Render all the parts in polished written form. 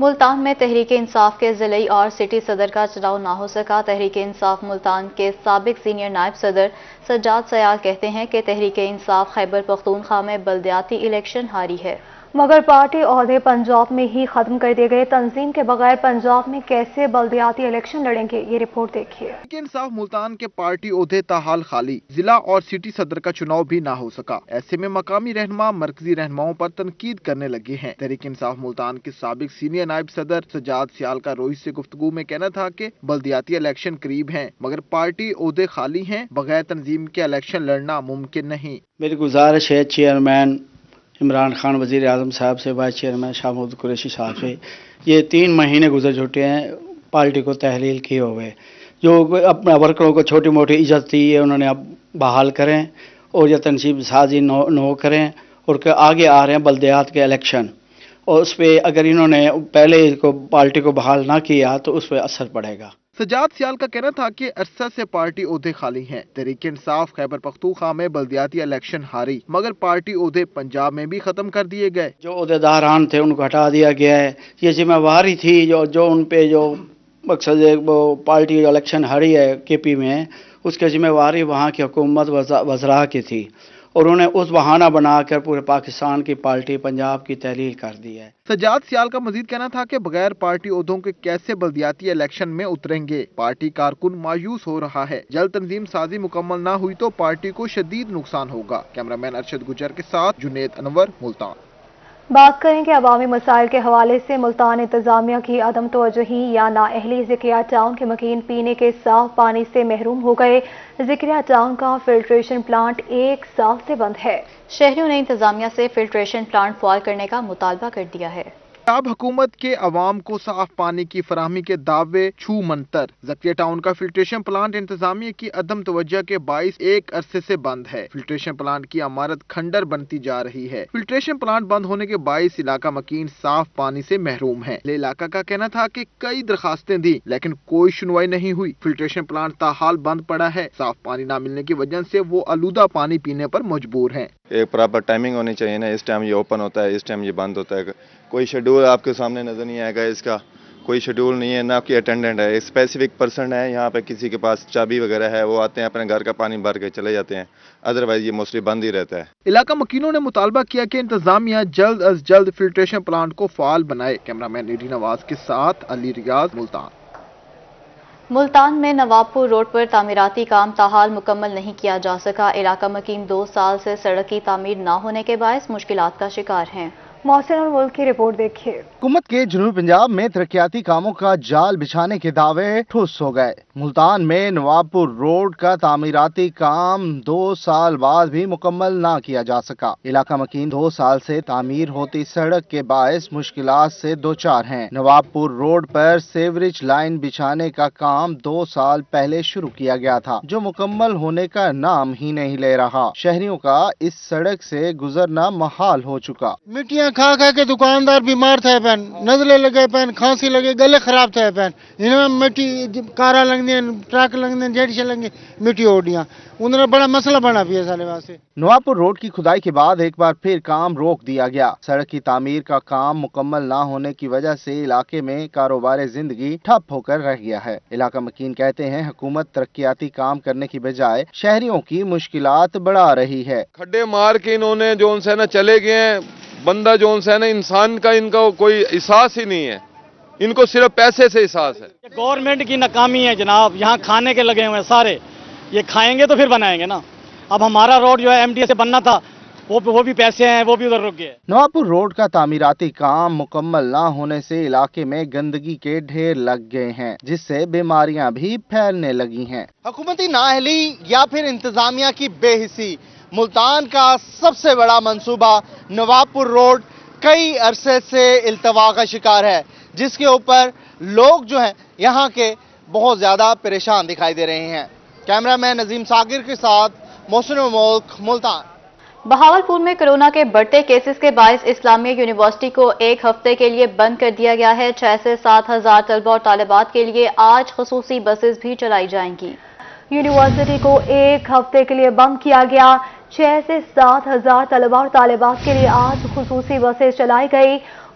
ملتان میں تحریک انصاف کے ضلعی اور سٹی صدر کا چناؤ نہ ہو سکا۔ تحریک انصاف ملتان کے سابق سینئر نائب صدر سجاد سیال کہتے ہیں کہ تحریک انصاف خیبر پختونخوا میں بلدیاتی الیکشن ہاری ہے، مگر پارٹی عہدے پنجاب میں ہی ختم کر دیے گئے۔ تنظیم کے بغیر پنجاب میں کیسے بلدیاتی الیکشن لڑیں گے، یہ رپورٹ دیکھیے۔ تحریک انصاف ملتان کے پارٹی عہدے تاحال خالی، ضلع اور سٹی صدر کا چناؤ بھی نہ ہو سکا۔ ایسے میں مقامی رہنما مرکزی رہنماؤں پر تنقید کرنے لگے ہیں۔ تحریک انصاف ملتان کے سابق سینئر نائب صدر سجاد سیال کا روز سے گفتگو میں کہنا تھا کہ بلدیاتی الیکشن قریب ہیں، مگر پارٹی عہدے خالی ہیں، بغیر تنظیم کے الیکشن لڑنا ممکن نہیں۔ میری گزارش ہے چیئرمین عمران خان وزیر اعظم صاحب سے، وائس چیئرمین شاہ محمود قریشی صاحب سے، یہ 3 مہینے گزر چکے ہیں پارٹی کو تحلیل کیے ہوئے، جو اپنے ورکروں کو چھوٹی موٹی عزت دی ہے انہوں نے اب بحال کریں، اور یہ تنصیب سازی نو کریں، اور کہ آگے آ رہے ہیں بلدیات کے الیکشن، اور اس پہ اگر انہوں نے پہلے پارٹی کو بحال نہ کیا تو اس پہ اثر پڑے گا۔ سجاد سیال کا کہنا تھا کہ عرصہ سے پارٹی عہدے خالی ہیں۔ تحریک انصاف خیبر پختونخوا میں بلدیاتی الیکشن ہاری، مگر پارٹی عہدے پنجاب میں بھی ختم کر دیے گئے۔ جو عہدیداران تھے ان کو ہٹا دیا گیا ہے، یہ ذمہ واری تھی جو ان پہ جو مقصد وہ پارٹی الیکشن ہاری ہے کے پی میں، اس کی ذمہ واری وہاں کی حکومت وزراء کی تھی، اور انہوں نے اس بہانہ بنا کر پورے پاکستان کی پارٹی پنجاب کی تحلیل کر دی ہے۔ سجاد سیال کا مزید کہنا تھا کہ بغیر پارٹی عہدوں کے کیسے بلدیاتی الیکشن میں اتریں گے۔ پارٹی کارکن مایوس ہو رہا ہے، جلد تنظیم سازی مکمل نہ ہوئی تو پارٹی کو شدید نقصان ہوگا۔ کیمرامین ارشد گجر کے ساتھ جنید انور، ملتان۔ بات کریں کہ عوامی مسائل کے حوالے سے ملتان انتظامیہ کی عدم توجہی یا نااہلی ذکریہ ٹاؤن کے مکین پینے کے صاف پانی سے محروم ہو گئے۔ ذکریہ ٹاؤن کا فلٹریشن پلانٹ 1 سال سے بند ہے۔ شہریوں نے انتظامیہ سے فلٹریشن پلانٹ فعال کرنے کا مطالبہ کر دیا ہے۔ اب حکومت کے عوام کو صاف پانی کی فراہمی کے دعوے چھو منتر۔ ذکریہ ٹاؤن کا فلٹریشن پلانٹ انتظامیہ کی عدم توجہ کے باعث ایک عرصے سے بند ہے۔ فلٹریشن پلانٹ کی عمارت کھنڈر بنتی جا رہی ہے۔ فلٹریشن پلانٹ بند ہونے کے باعث علاقہ مکین صاف پانی سے محروم ہے۔ علاقہ کا کہنا تھا کہ کئی درخواستیں دی لیکن کوئی سنوائی نہیں ہوئی۔ فلٹریشن پلانٹ تاحال بند پڑا ہے۔ صاف پانی نہ ملنے کی وجہ سے وہ آلودہ پانی پینے پر مجبور ہیں۔ ایک پراپر ٹائمنگ ہونی چاہیے نا، اس ٹائم یہ اوپن ہوتا ہے، اس ٹائم یہ بند ہوتا ہے۔ کوئی شیڈول آپ کے سامنے نظر نہیں آئے گا، اس کا کوئی شیڈول نہیں ہے، نہ کوئی اٹینڈنٹ ہے۔ اسپیسیفک پرسن ہے یہاں پہ، کسی کے پاس چابی وغیرہ ہے، وہ آتے ہیں اپنے گھر کا پانی بھر کے چلے جاتے ہیں، ادروائز یہ موسٹلی بند ہی رہتا ہے۔ علاقہ مکینوں نے مطالبہ کیا کہ انتظامیہ جلد از جلد فلٹریشن پلانٹ کو فعال بنائے۔ کیمرامین نیڈی نواز کے ساتھ علی ریاض، ملتان۔ ملتان میں نواب پور روڈ پر تعمیراتی کام تاحال مکمل نہیں کیا جا سکا۔ علاقہ مکین 2 سال سے سڑک کی تعمیر نہ ہونے کے باعث مشکلات کا شکار ہیں۔ محسن الملک کی رپورٹ دیکھیے۔ حکومت کے جنوبی پنجاب میں ترقیاتی کاموں کا جال بچھانے کے دعوے ٹھوس ہو گئے۔ ملتان میں نواب پور روڈ کا تعمیراتی کام 2 سال بعد بھی مکمل نہ کیا جا سکا۔ علاقہ مکین 2 سال سے تعمیر ہوتی سڑک کے باعث مشکلات سے دوچار ہیں۔ نواب پور روڈ پر سیوریج لائن بچھانے کا کام 2 سال پہلے شروع کیا گیا تھا، جو مکمل ہونے کا نام ہی نہیں لے رہا۔ شہریوں کا اس سڑک سے گزرنا محال ہو چکا۔ مٹیاں کھا کھا کے دکاندار بیمار تھے پین، نزلے لگے پین، کھانسی لگے، گلے خراب تھے پین، انہوں مٹی کارا لگنے، ٹرک لگنے، جیڑی سے لگنے مٹی اوڈیاں، انہوں نے بڑا مسئلہ بنا پیا سالے واسطے۔ نواب پور روڈ کی کھدائی کے بعد ایک بار پھر کام روک دیا گیا۔ سڑک کی تعمیر کا کام مکمل نہ ہونے کی وجہ سے علاقے میں کاروبار زندگی ٹھپ ہو کر رہ گیا ہے۔ علاقہ مکین کہتے ہیں حکومت ترقیاتی کام کرنے کی بجائے شہریوں کی مشکلات بڑھا رہی ہے۔ کھڈے مار کے انہوں نے جو ان سے نا چلے گئے ہیں، بندہ جو ان سے نا انسان کا ان کا کوئی احساس ہی نہیں ہے، ان کو صرف پیسے سے احساس ہے۔ گورنمنٹ کی ناکامی ہے جناب، یہاں کھانے کے لگے ہوئے ہیں سارے، یہ کھائیں گے تو پھر بنائیں گے نا۔ اب ہمارا روڈ جو ہے ایم ڈی اے سے بننا تھا، وہ بھی پیسے ہیں، وہ بھی ادھر رک گئے۔ نواب پور روڈ کا تعمیراتی کام مکمل نہ ہونے سے علاقے میں گندگی کے ڈھیر لگ گئے ہیں، جس سے بیماریاں بھی پھیلنے لگی ہیں۔ حکومتی نااہلی یا پھر انتظامیہ کی بے حسی، ملتان کا سب سے بڑا منصوبہ نواب پور روڈ کئی عرصے سے التوا کا شکار ہے، جس کے اوپر لوگ جو ہیں یہاں کے بہت زیادہ پریشان دکھائی دے رہے ہیں۔ کیمرہ مین نظیم ساگر کے ساتھ محسن الملک، ملتان۔ بہاولپور میں کرونا کے بڑھتے کیسز کے باعث اسلامیہ یونیورسٹی کو 1 ہفتے کے لیے بند کر دیا گیا ہے۔ 6 سے 7 ہزار طلبہ اور طالبات کے لیے آج خصوصی بسز بھی چلائی جائیں گی۔ یونیورسٹی کو 1 ہفتے کے لیے بند کیا گیا۔ 6 سے 7 ہزار طلبہ اور طالبات کے لیے آج خصوصی بسیں چلائی گئی۔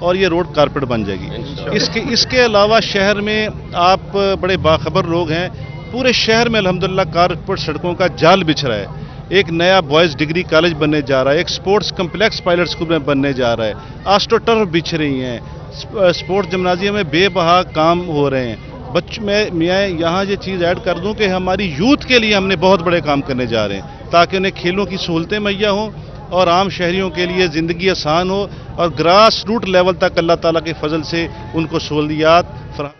اور یہ روڈ کارپیٹ بن جائے گی۔ اس کے علاوہ شہر میں آپ بڑے باخبر لوگ ہیں، پورے شہر میں الحمدللہ کارپیٹ سڑکوں کا جال بچھ رہا ہے۔ ایک نیا بوائز ڈگری کالج بننے جا رہا ہے، ایک سپورٹس کمپلیکس پائلٹ اسکول میں بننے جا رہا ہے، آسٹو ٹرف بچھ رہی ہیں، سپورٹس جمنازیم میں بے بہا کام ہو رہے ہیں۔ میں یہاں یہ چیز ایڈ کر دوں کہ ہماری یوتھ کے لیے ہم نے بہت بڑے کام کرنے جا رہے ہیں تاکہ انہیں کھیلوں کی سہولتیں مہیا ہوں اور عام شہریوں کے لیے زندگی آسان ہو اور گراس روٹ لیول تک اللہ تعالیٰ کے فضل سے ان کو سہولیات فراہم۔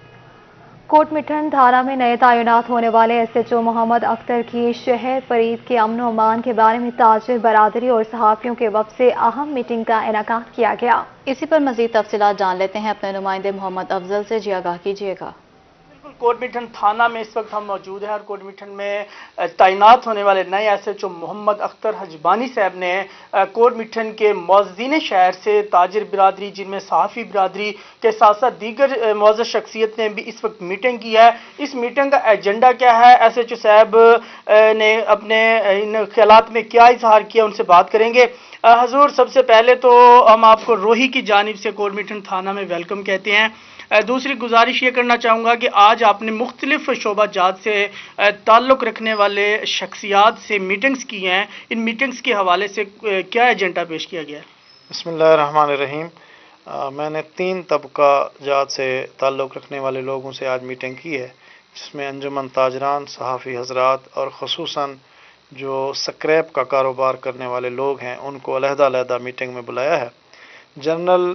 کوٹ مٹھن تھانہ میں نئے تعینات ہونے والے ایس ایچ او محمد اختر کی شہر فرید کے امن و امان کے بارے میں تاجر برادری اور صحافیوں کے وفد سے اہم میٹنگ کا انعقاد کیا گیا۔ اسی پر مزید تفصیلات جان لیتے ہیں اپنے نمائندے محمد افضل سے، جی آگاہ کیجیے گا۔ کوٹ مٹھن تھانہ میں اس وقت ہم موجود ہیں اور کوٹ مٹھن میں تعینات ہونے والے نئے ایس ایچ او محمد اختر حجبانی صاحب نے کوٹ مٹھن کے معززین شہر سے تاجر برادری، جن میں صحافی برادری کے ساتھ ساتھ دیگر معزز شخصیت نے بھی اس وقت میٹنگ کی ہے۔ اس میٹنگ کا ایجنڈا کیا ہے، ایس ایچ او صاحب نے اپنے ان خیالات میں کیا اظہار کیا، ان سے بات کریں گے۔ حضور، سب سے پہلے تو ہم آپ کو روہی کی جانب سے کوٹ مٹھن تھانہ میں ویلکم کہتے ہیں۔ دوسری گزارش یہ کرنا چاہوں گا کہ آج آپ نے مختلف شعبہ جات سے تعلق رکھنے والے شخصیات سے میٹنگز کی ہیں، ان میٹنگز کے حوالے سے کیا ایجنڈا پیش کیا گیا ہے؟ بسم اللہ الرحمن الرحیم۔ میں نے 3 طبقہ جات سے تعلق رکھنے والے لوگوں سے آج میٹنگ کی ہے، جس میں انجمن تاجران، صحافی حضرات اور خصوصاً جو سکریپ کا کاروبار کرنے والے لوگ ہیں ان کو علیحدہ علیحدہ میٹنگ میں بلایا ہے۔ جنرل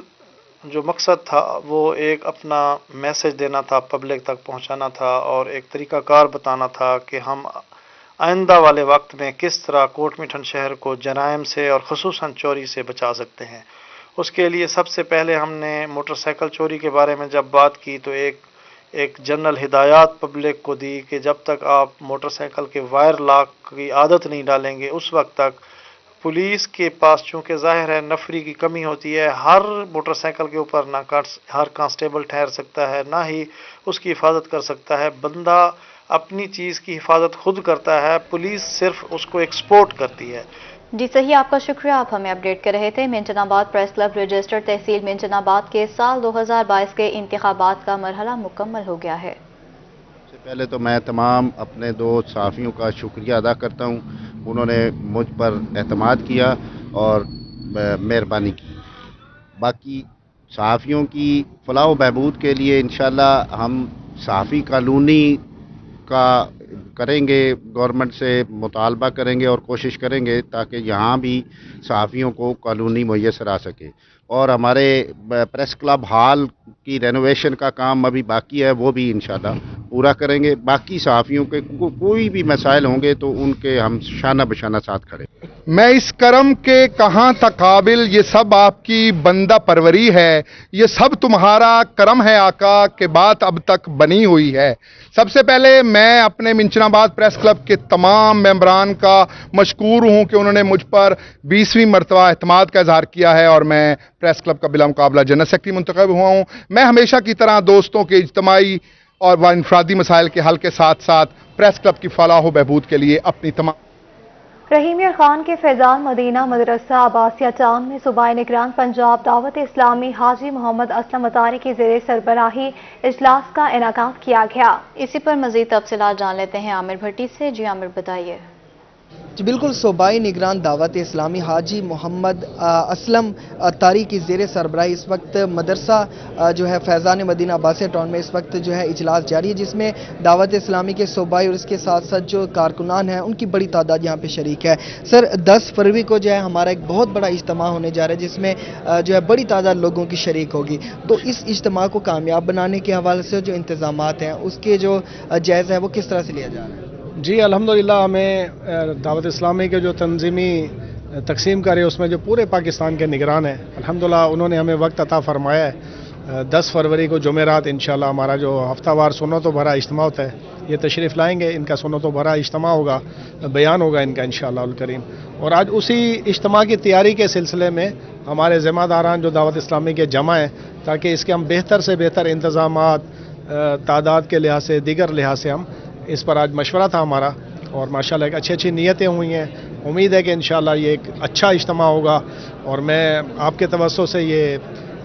جو مقصد تھا وہ ایک اپنا میسج دینا تھا، پبلک تک پہنچانا تھا اور ایک طریقہ کار بتانا تھا کہ ہم آئندہ والے وقت میں کس طرح کوٹ مٹھن شہر کو جرائم سے اور خصوصاً چوری سے بچا سکتے ہیں۔ اس کے لیے سب سے پہلے ہم نے موٹر سائیکل چوری کے بارے میں جب بات کی تو ایک جنرل ہدایات پبلک کو دی کہ جب تک آپ موٹر سائیکل کے وائر لاک کی عادت نہیں ڈالیں گے اس وقت تک پولیس کے پاس چونکہ ظاہر ہے نفری کی کمی ہوتی ہے، ہر موٹر سائیکل کے اوپر نہ ہر کانسٹیبل ٹھہر سکتا ہے، نہ ہی اس کی حفاظت کر سکتا ہے۔ بندہ اپنی چیز کی حفاظت خود کرتا ہے، پولیس صرف اس کو ایک سپورٹ کرتی ہے۔ جی صحیح، آپ کا شکریہ، آپ ہمیں اپڈیٹ کر رہے تھے۔ منچن آباد پریس کلب رجسٹر تحصیل منچن آباد کے سال 2022 کے انتخابات کا مرحلہ مکمل ہو گیا ہے۔ پہلے تو میں تمام اپنے دوست صحافیوں کا شکریہ ادا کرتا ہوں، انہوں نے مجھ پر اعتماد کیا اور مہربانی کی۔ باقی صحافیوں کی فلاح و بہبود کے لیے انشاءاللہ ہم صحافی قانونی کا کریں گے، گورنمنٹ سے مطالبہ کریں گے اور کوشش کریں گے تاکہ یہاں بھی صحافیوں کو قانونی میسر آ سکے۔ اور ہمارے پریس کلب ہال کی رینوویشن کا کام ابھی باقی ہے، وہ بھی انشاءاللہ پورا کریں گے۔ باقی صحافیوں کے کوئی بھی مسائل ہوں گے تو ان کے ہم شانہ بشانہ ساتھ کھڑے۔ میں اس کرم کے کہاں تھا قابل، یہ سب آپ کی بندہ پروری ہے، یہ سب تمہارا کرم ہے آقا کہ بات اب تک بنی ہوئی ہے۔ سب سے پہلے میں اپنے منچن آباد پریس کلب کے تمام ممبران کا مشکور ہوں کہ انہوں نے مجھ پر 20ویں مرتبہ اعتماد کا اظہار کیا ہے اور میں پریس کلب کا بلا مقابلہ جنرل سیکرٹری منتخب ہوا ہوں۔ میں ہمیشہ کی طرح دوستوں کے اجتماعی اور انفرادی مسائل کے حل کے ساتھ ساتھ پریس کلب کی فلاح و بہبود کے لیے اپنی تمام۔ رحیمیہ خان کے فیضان مدینہ مدرسہ عباسیہ ٹاؤن میں صوبائی نگران پنجاب دعوت اسلامی حاجی محمد اسلم اطاری کی زیر سربراہی اجلاس کا انعقاد کیا گیا۔ اسی پر مزید تفصیلات جان لیتے ہیں عامر بھٹی سے۔ جی عامر، بتائیے۔ جی بالکل، صوبائی نگران دعوت اسلامی حاجی محمد اسلم اطاری کی زیر سربراہی اس وقت مدرسہ جو ہے فیضان مدینہ عباسیہ ٹاؤن میں اس وقت جو ہے اجلاس جاری ہے، جس میں دعوت اسلامی کے صوبائی اور اس کے ساتھ ساتھ جو کارکنان ہیں ان کی بڑی تعداد یہاں پہ شریک ہے۔ سر، 10 فروری کو جو ہے ہمارا ایک بہت بڑا اجتماع ہونے جا رہا ہے جس میں جو ہے بڑی تعداد لوگوں کی شریک ہوگی، تو اس اجتماع کو کامیاب بنانے کے حوالے سے جو انتظامات ہیں اس کے جو جائزہ ہے وہ کس طرح سے لیا جا رہا ہے؟ جی الحمدللہ، ہمیں دعوت اسلامی کے جو تنظیمی تقسیم کرے اس میں جو پورے پاکستان کے نگران ہیں، الحمدللہ انہوں نے ہمیں وقت عطا فرمایا ہے۔ 10 فروری کو جمعرات انشاءاللہ ہمارا جو ہفتہ وار سنت و بھرا اجتماع ہوتا ہے، یہ تشریف لائیں گے، ان کا سنت و بھرا اجتماع ہوگا، بیان ہوگا ان کا انشاءاللہ الکریم۔ اور آج اسی اجتماع کی تیاری کے سلسلے میں ہمارے ذمہ داران جو دعوت اسلامی کے جمع ہیں تاکہ اس کے ہم بہتر سے بہتر انتظامات تعداد کے لحاظ سے دیگر لحاظ سے ہم اس پر آج مشورہ تھا ہمارا، اور ماشاءاللہ ایک اچھی نیتیں ہوئی ہیں۔ امید ہے کہ انشاءاللہ یہ ایک اچھا اجتماع ہوگا، اور میں آپ کے توسط سے یہ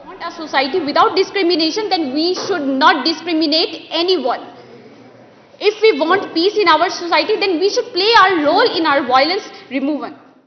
Want a society without discrimination, then we should not discriminate anyone. If we want peace in our society, then we should play our role in our violence removal.